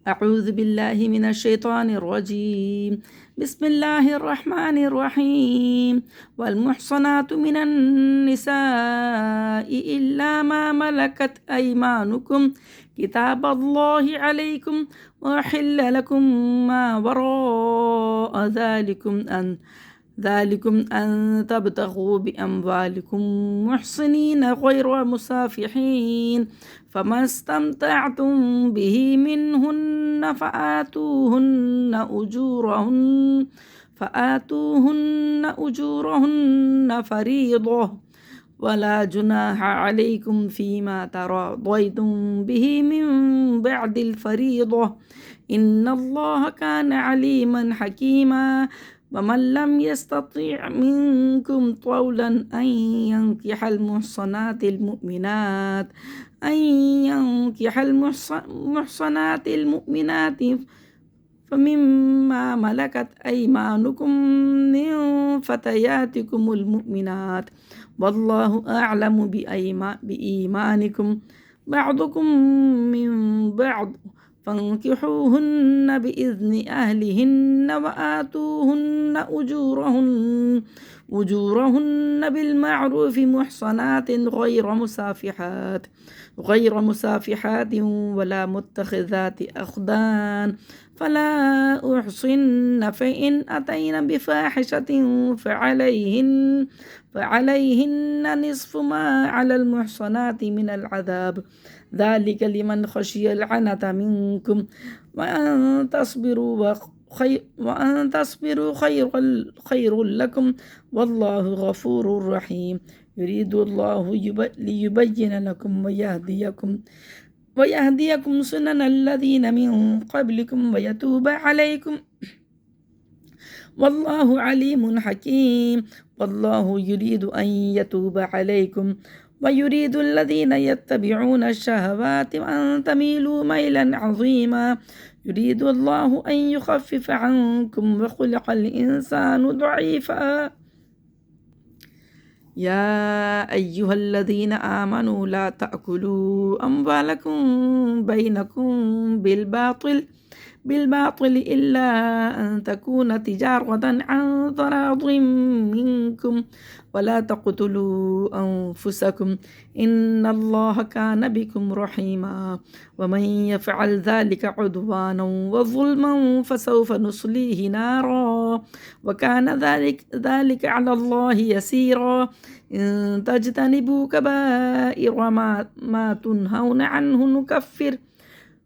أعوذ بالله من الشيطان الرجيم. بسم الله الرحمن الرحيم. والمحصنات من النساء إلا ما ملكت أيمانكم كتاب الله عليكم وأحل لكم ما وراء ذلكم أن تبتغوا بأموالكم محصنين غير مسافحين، فما استمتعتم به منهن فآتوهن أجورهن فريضة، ولا جناح عليكم فيما تراضيتم به من بعد الفريضة، إن الله كان عليما حكيما. ومن لم يستطع منكم طولا أن ينكح المحصنات المؤمنات فمما ملكت أيمانكم من فتياتكم المؤمنات، والله أعلم بإيمانكم بعضكم من بعض، فانكحوهن بإذن أهلهن وآتوهن أجورهن بالمعروف محصنات غير مسافحات ولا متخذات أخدان، فلا أحصن، فإن أتين بفاحشة فعليهن نصف ما على المحصنات من العذاب، ذلك لمن خشي العنة منكم، وأن تصبروا خير لكم، والله غفور رحيم. يريد الله ليبين لكم ويهديكم سنن الذين من قبلكم ويتوب عليكم، والله عليم حكيم. والله يريد أن يتوب عليكم ويريد الذين يتبعون الشهوات أن تميلوا ميلا عظيما. يريد الله أن يخفف عنكم وخلق الإنسان ضعيفا. يا أيها الذين آمنوا لا تأكلوا أموالكم بينكم بالباطل إلا أن تكون تجارة عن تراض منكم، ولا تقتلوا أنفسكم، إن الله كان بكم رحيما. ومن يفعل ذلك عدوانا وظلما فسوف نصليه نارا، وكان ذلك على الله يسيرا. إن تجتنبوا كبائر ما تنهون عنه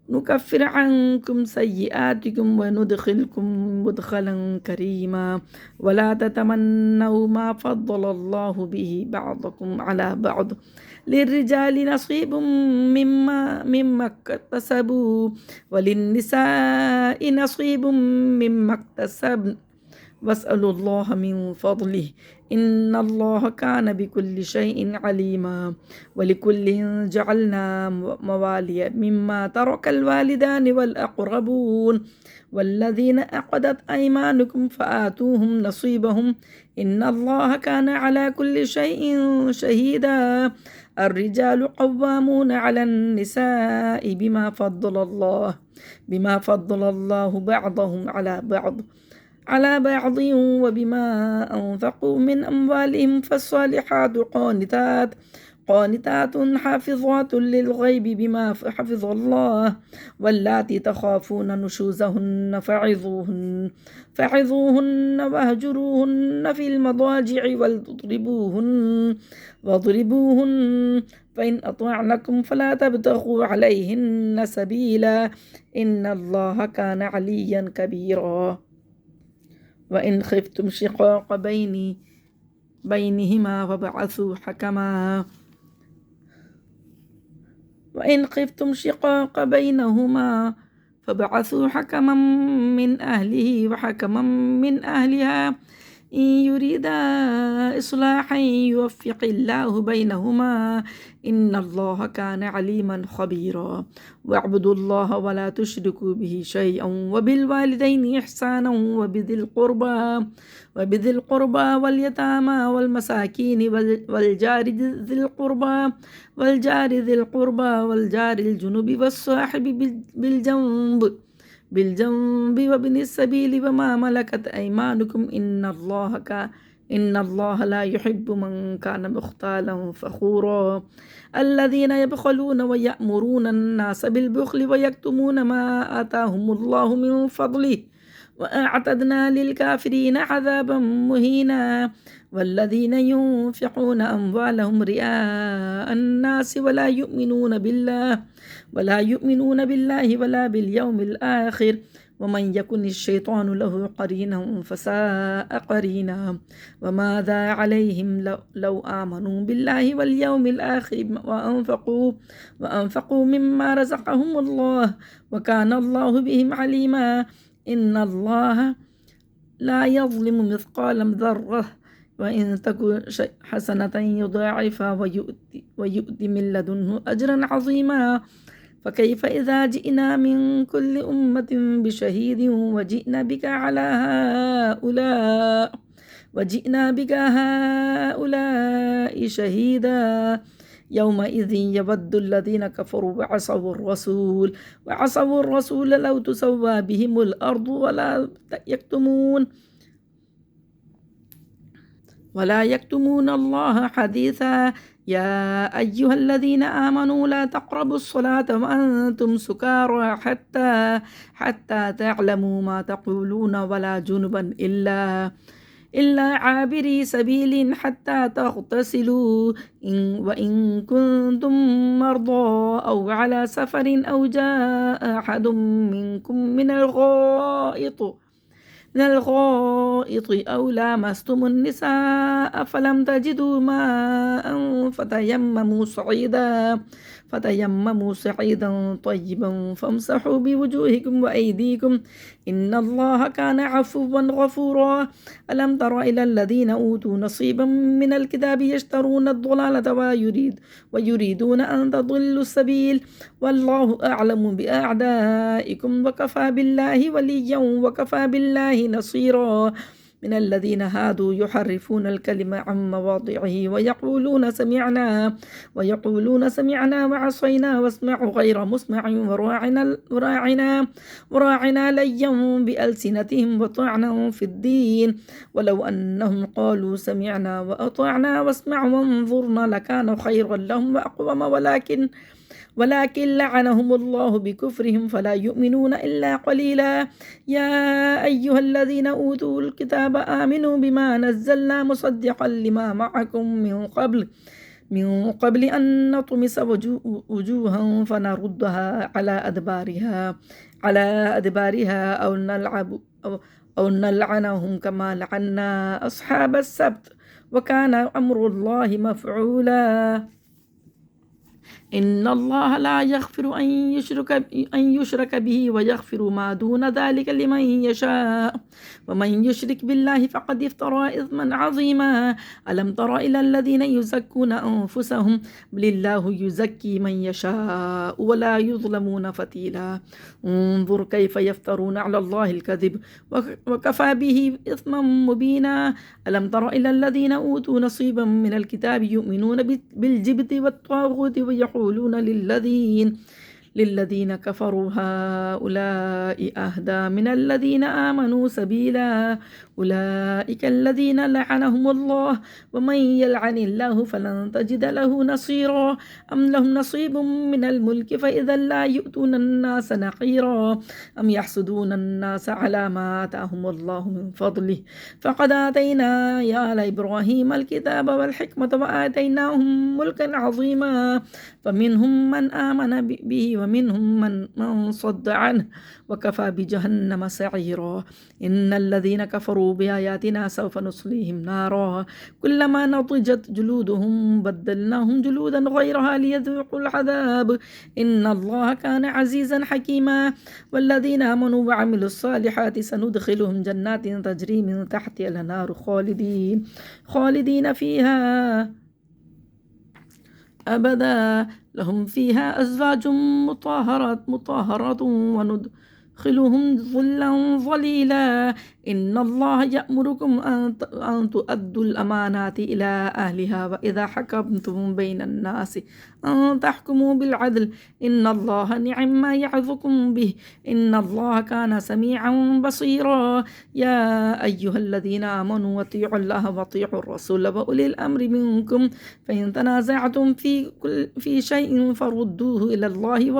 نكفر عنكم سيئاتكم وندخلكم مدخلا كريما. ولا تتمنوا ما فضل الله به بعضكم على بعض، للرجال نصيب مما اكتسبوا وللنساء نصيب مما اكتسبن، واسألوا الله من فضله، إن الله كان بكل شيء عليما. ولكل جعلنا موالي مما ترك الوالدان والأقربون والذين عقدت أيمانكم فآتوهم نصيبهم، إن الله كان على كل شيء شهيدا. الرجال قوامون على النساء بما فضل الله بعضهم على بعض وبما أنفقوا من أموالهم، فالصالحات قانتات حافظات للغيب بما حفظ الله، واللاتي تخافون نشوزهن فعظوهن واهجروهن في المضاجع واضربوهن، فإن أطعنكم فلا تبتغوا عليهن سبيلا، إن الله كان عليا كبيرا. وإن خفتم شقاق بينهما فابعثوا حكما من أهله وحكما من أهلها، إن يريدا إصلاحا يوفق الله بينهما، إن الله كان عليما خبيرا. واعبدوا الله ولا تشركوا به شيئا، وبالوالدين إحسانا، وبذي القربى واليتامى والمساكين والجار ذي القربى والجار الجنب والصاحب بالجنب بالجنب وابن السبيل وما ملكت أيمانكم إن الله لا يحب من كان مختالا فخورا الذين يبخلون ويأمرون الناس بالبخل ويكتمون ما آتاهم الله من فضله وأعتدنا للكافرين عذابا مهينا والذين ينفقون أموالهم رئاء الناس ولا يؤمنون بالله ولا باليوم الآخر ومن يكن الشيطان له قرينا فساء قرينا وماذا عليهم لو آمنوا بالله واليوم الآخر وأنفقوا مما رزقهم الله وكان الله بهم عليما إن الله لا يظلم مثقال ذرة وإن تكن حسنة يضاعفها ويؤتي من لدنه أجرا عظيما فكيف إذا جئنا من كل أمة بشهيد وجئنا بك هؤلاء شهيدا يومئذ يود الذين كفروا وعصوا الرسول لو تسوى بهم الأرض ولا يكتمون الله حديثا يا أيها الذين آمنوا لا تقربوا الصلاة وأنتم سكارى حتى تعلموا ما تقولون ولا جنبا إلا عابري سبيل حتى تغتسلوا وإن كنتم مرضى أو على سفر أو جاء أحد منكم من الغائط أو لامستم النساء فلم تجدوا ماء فتيمموا صعيدا طيبا فامسحوا بوجوهكم وأيديكم إن الله كان عفوا غفورا ألم تر إلى الذين أوتوا نصيبا من الكتاب يشترون الضلالة ويريدون أن تضلوا السبيل والله أعلم بأعدائكم وكفى بالله وليا وكفى بالله نصيرا من الذين هادوا يحرفون الكلم عن مواضعه ويقولون سمعنا وعصينا واسمعوا غير مسمع وراعنا ليا بألسنتهم وطعنا في الدين ولو أنهم قالوا سمعنا وأطعنا واسمعوا وانظرنا لكان خيرا لهم وأقوم ولكن لعنهم الله بكفرهم فلا يؤمنون إلا قليلا يا أيها الذين أوتوا الكتاب آمنوا بما نزلنا مصدقا لما معكم من قبل أن نطمس وجوها فنردها على أدبارها أو نلعنهم كما لعنا أصحاب السبت وكان أمر الله مفعولا إن الله لا يغفر أن يشرك به ويغفر ما دون ذلك لمن يشاء ومن يشرك بالله فقد افترى إثما عظيما ألم تر إلى الذين يزكون أنفسهم بل الله يزكي من يشاء ولا يظلمون فتيلا انظر كيف يفترون على الله الكذب وكفى به إثما مبينا ألم تر إلى الذين أوتوا نصيبا من الكتاب يؤمنون بالجبت والطاغوت ويقولون للذين كفروا هؤلاء أهدى من الذين آمنوا سبيلا أولئك الذين لعنهم الله ومن يلعن الله فلن تجد له نصيرا أم لهم نصيب من الملك فإذا لا يؤتون الناس نقيرا أم يحسدون الناس على ما آتاهم الله من فضله فقد آتينا آل إبراهيم الكتاب والحكمة وآتيناهم ملكا عظيما فمنهم من آمن به ومنهم من صد عنه وكفى بجهنم سعيرا إن الذين كفروا بآياتنا سوف نصليهم نارا كلما نضجت جلودهم بدلناهم جلودا غيرها ليذوقوا العذاب إن الله كان عزيزا حكيما والذين آمنوا وعملوا الصالحات سندخلهم جنات تجري من تحتها الأنهار خالدين فيها أبدا لهم فيها أزواج مطهرة ويدخلهم ظلا ظليلا إن الله يأمركم أن تؤدوا الأمانات إلى أهلها وإذا حكمتم بين الناس أن تحكموا بالعدل إن الله نعم ما يعظكم به إن الله كان سميعا بصيرا يا أيها الذين آمنوا أطيعوا الله وأطيعوا الرسول وأولي الأمر منكم فإن تنازعتم في شيء فردوه إلى الله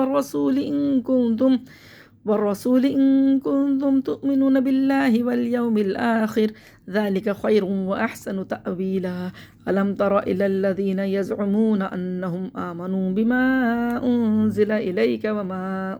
والرسول إن كنتم تؤمنون بالله واليوم الآخر ذلك خير وأحسن تأويلا ألم تر إلى الذين يزعمون أنهم آمنوا بما أنزل إليك وما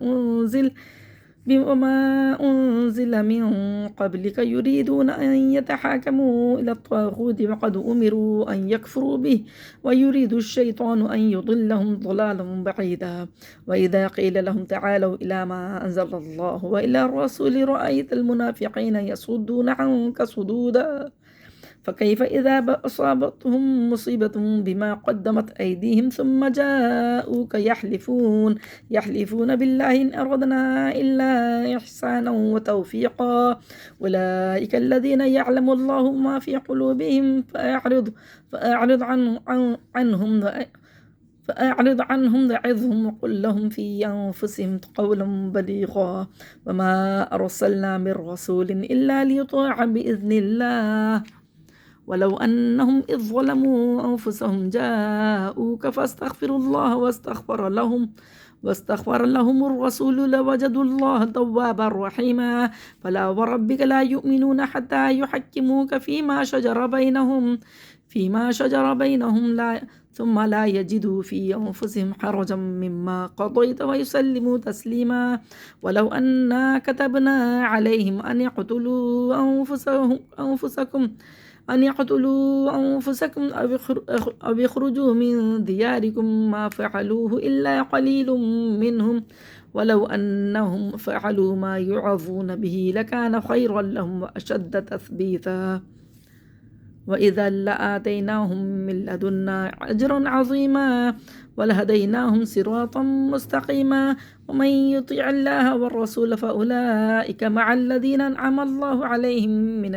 أنزل من قبلك يريدون أن يتحاكموا إلى الطاغوت وقد أمروا أن يكفروا به ويريد الشيطان أن يضلهم ضلالا بعيدا وإذا قيل لهم تعالوا إلى ما أنزل الله وإلى الرسول رأيت المنافقين يصدون عنك صدودا فكيف إذا أصابتهم مصيبة بما قدمت أيديهم ثم جاءوك يحلفون بالله إن أردنا إلا إحسانا وتوفيقا أولئك الذين يعلم الله ما في قلوبهم فأعرض عنهم وعظهم وقل لهم في أنفسهم قولا بليغا وما أرسلنا من رسول إلا ليطاع بإذن الله ولو أنهم إذ ظلموا أنفسهم جاءوك فاستغفروا الله واستغفر لهم الرسول لوجدوا الله توابا رحيما فلا وربك لا يؤمنون حتى يحكموك فيما شجر بينهم ثم لا يجدوا في أنفسهم حرجا مما قضيت ويسلموا تسليما ولو أنا كتبنا عليهم أن يقتلوا أنفسكم أو يخرجوا من دياركم ما فعلوه إلا قليل منهم ولو أنهم فعلوا ما يعظون به لكان خيرا لهم وأشد تثبيتا وإذا لآتيناهم من لدنا أجرا عظيما ولهديناهم صراطا مستقيما ومن يطيع الله والرسول فأولئك مع الذين أنعم الله عليهم من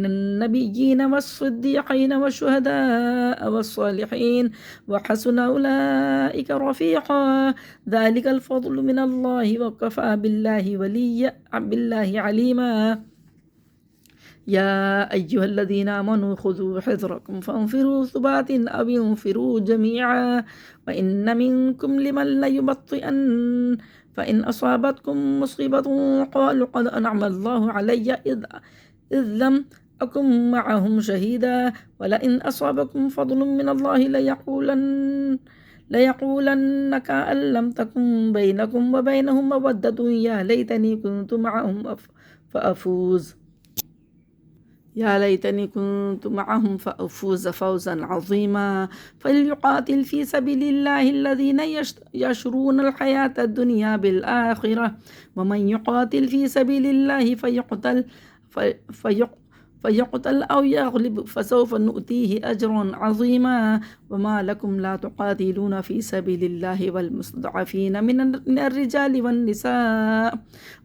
النبيين والصديقين والشهداء والصالحين وحسن أولئك رفيقا ذلك الفضل من الله وكفى بالله عليما يا أيها الذين آمنوا خذوا حذركم فانفروا ثبات أو انفروا جميعا وإن منكم لمن ليبطئن فإن أصابتكم مصيبة قالوا قد أنعم الله علي إذ لم أكن معهم شهيدا ولئن أصابكم فضل من الله ليقولن كأن لم تكن بينكم وبينهم مودة يا ليتني كنت معهم فأفوز فوزا عظيما فليقاتل في سبيل الله الذين يشرون الحياة الدنيا بالآخرة ومن يقاتل في سبيل الله فيقتل أو يغلب فسوف نؤتيه أجرا عظيما وما لكم لا تقاتلون في سبيل الله والمستضعفين من الرجال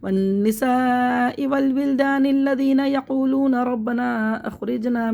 والنساء والولدان الذين يقولون ربنا أخرجنا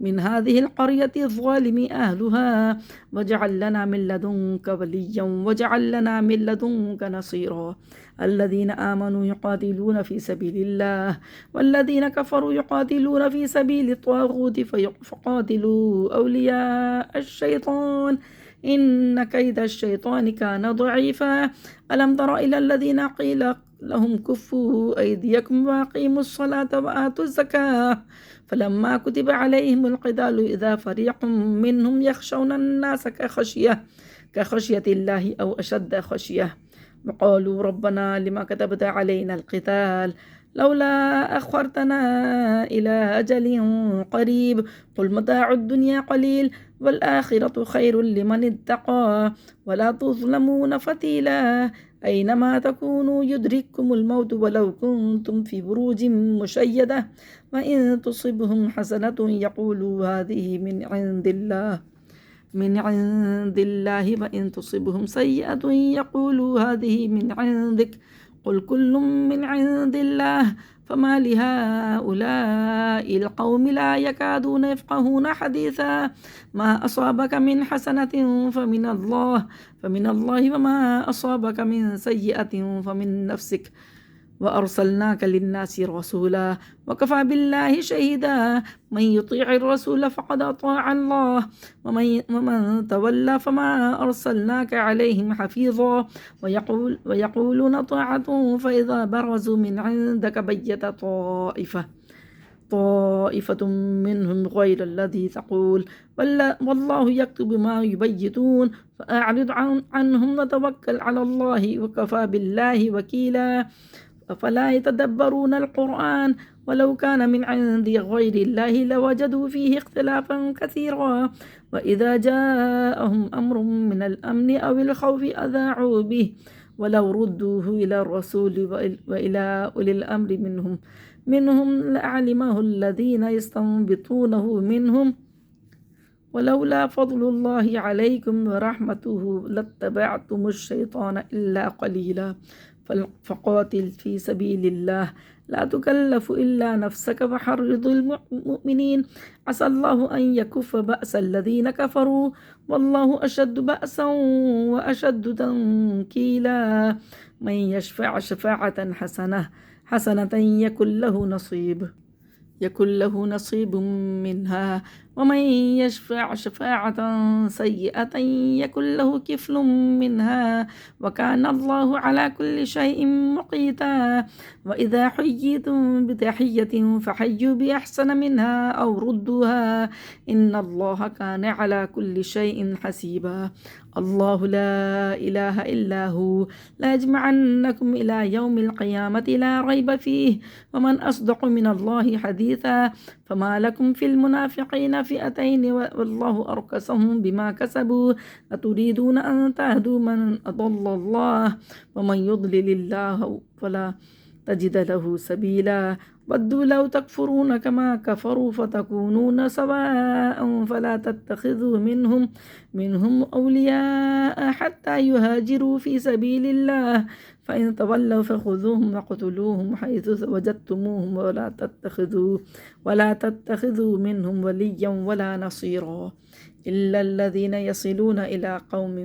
من هذه القرية الظالم أهلها واجعل لنا من لدنك وليا واجعل لنا من لدنك نصيرا الذين آمنوا يقاتلون في سبيل الله والذين كفروا يقاتلون في سبيل الطاغوت فقاتلوا أولياء الشيطان إن كيد الشيطان كان ضعيفا ألم تر إلى الذين قيل لهم كفوا أيديكم وأقيموا الصلاة وآتوا الزكاة فلما كتب عليهم القتال إذا فريق منهم يخشون الناس كخشية الله أو أشد خشية وقالوا ربنا لما كتبت علينا القتال لولا أخرتنا إلى أجل قريب قل متاع الدنيا قليل والآخرة خير لمن اتقى ولا تظلمون فتيلا أينما تكونوا يدرككم الموت ولو كنتم في بروج مشيدة وإن تصبهم حسنة يقولوا هذه من عند الله من عند الله وإن تصبهم سيئة يقولوا هذه من عندك قل كل من عند الله فما لهؤلاء القوم لا يكادون يفقهون حديثا ما أصابك من حسنة فمن الله وما أصابك من سيئة فمن نفسك وأرسلناك للناس رسولا وكفى بالله شهيدا من يطيع الرسول فقد أطاع الله ومن تولى فما أرسلناك عليهم حفيظا ويقولون طاعة فإذا برزوا من عندك بيت طائفة منهم غير الذي تقول والله يكتب ما يبيتون فأعرض عنهم وتوكل على الله وكفى بالله وكيلا أفلا يتدبرون القرآن ولو كان من عند غير الله لوجدوا فيه اختلافا كثيرا وإذا جاءهم أمر من الأمن أو الخوف أذاعوا به ولو ردوه إلى الرسول وإلى أولي الأمر منهم لعلمه الذين يستنبطونه منهم ولولا فضل الله عليكم ورحمته لاتبعتم الشيطان إلا قليلا فقاتل في سبيل الله لا تكلف إلا نفسك وحرض المؤمنين عسى الله أن يكف بأس الذين كفروا والله أشد بأسا وأشد تنكيلا من يشفع شفاعة حسنة يكن له نصيب منها ومن يشفع شفاعة سيئة يكن له كفل منها وكان الله على كل شيء مقيتا وإذا حييتم بتحية فحيوا بأحسن منها أو ردوها إن الله كان على كل شيء حسيبا الله لا إله إلا هو لا يجمعنكم إلى يوم القيامة لا ريب فيه ومن أصدق من الله حديثا فما لكم في المنافقين فئتين والله أركسهم بما كسبوا أتريدون أن تهدوا من أضل الله ومن يضلل الله فلا تجد له سبيلا ودوا لو تكفرون كما كفروا فتكونون سواء فلا تتخذوا منهم أولياء حتى يهاجروا في سبيل الله فإن تولوا فخذوهم وقتلوهم حيث وجدتموهم ولا تتخذوا منهم وليا ولا نصيرا إلا الذين يصلون إلى قوم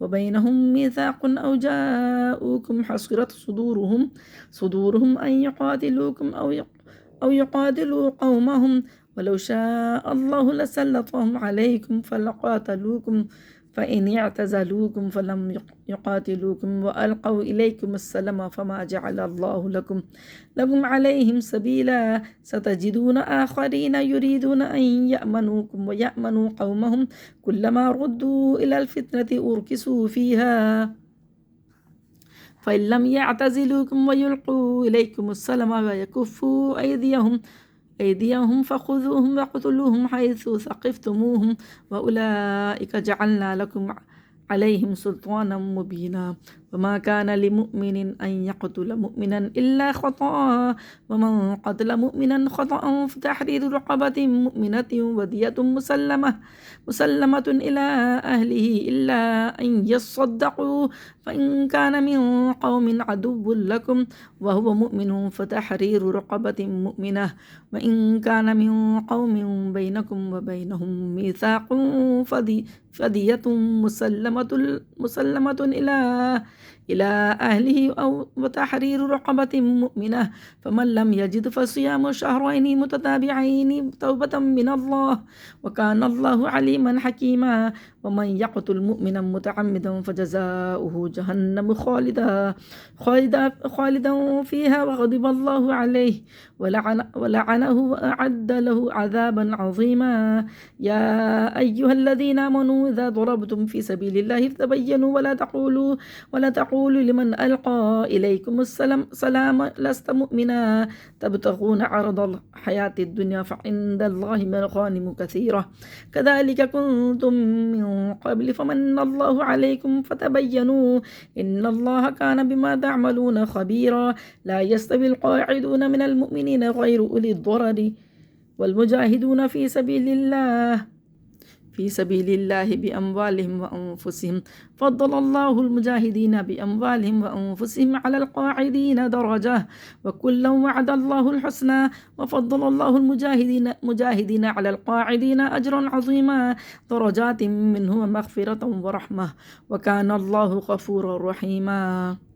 وبينهم ميثاق أو جاءوكم حصرت صدورهم أن يقاتلوكم أو يقاتلوا قومهم ولو شاء الله لسلطهم عليكم فلقاتلوكم فإن اعتزلوكم فلم يقاتلوكم وألقوا إليكم السلام فما جعل الله لكم عليهم سبيلا ستجدون آخرين يريدون أن يأمنوكم ويأمنوا قومهم كلما ردوا إلى الفتنة أركسوا فيها فإن لم يعتزلوكم ويلقوا إليكم السلام ويكفوا أيديهم فخذوهم وقتلوهم حيث ثقفتموهم وأولئك جعلنا لكم عليهم سلطانا مبينا وما كان لمؤمن أن يقتل مؤمنا إلا خطأ ومن قتل مؤمنا خطأ فتحرير رقبة مؤمنة ودية مسلمة إلى أهله إلا أن يصدقوا فإن كان من قوم عدو لكم وهو مؤمن فتحرير رقبة مؤمنة وإن كان من قوم بينكم وبينهم ميثاق فدية مسلمة إلى أهله أو وتحرير رقبة مؤمنة فمن لم يجد فصيام شهرين متتابعين توبة من الله وكان الله عليما حكيما ومن يقتل مؤمنا متعمدا فجزاؤه جهنم خالدا فيها وغضب الله عليه ولعنه وأعد له عذابا عظيما يا أيها الذين آمنوا إذا ضربتم في سبيل الله فتبينوا ولا تقولوا لمن ألقى إليكم السلام لست مؤمنا تبتغون عرض الحياة الدنيا فعند الله مغانم كثيرة كذلك كنتم من قبل فمن الله عليكم فتبينوا إن الله كان بما تعملون خبيرا لا يستوي القاعدون من المؤمنين غير أولي الضرر والمجاهدون في سبيل الله بأموالهم وأنفسهم فضل الله المجاهدين بأموالهم وأنفسهم على القاعدين درجة وكلا وعد الله الحسنى وفضل الله المجاهدين على القاعدين أجرا عظيما درجات منه ومغفرة ورحمة وكان الله غفورا رحيما.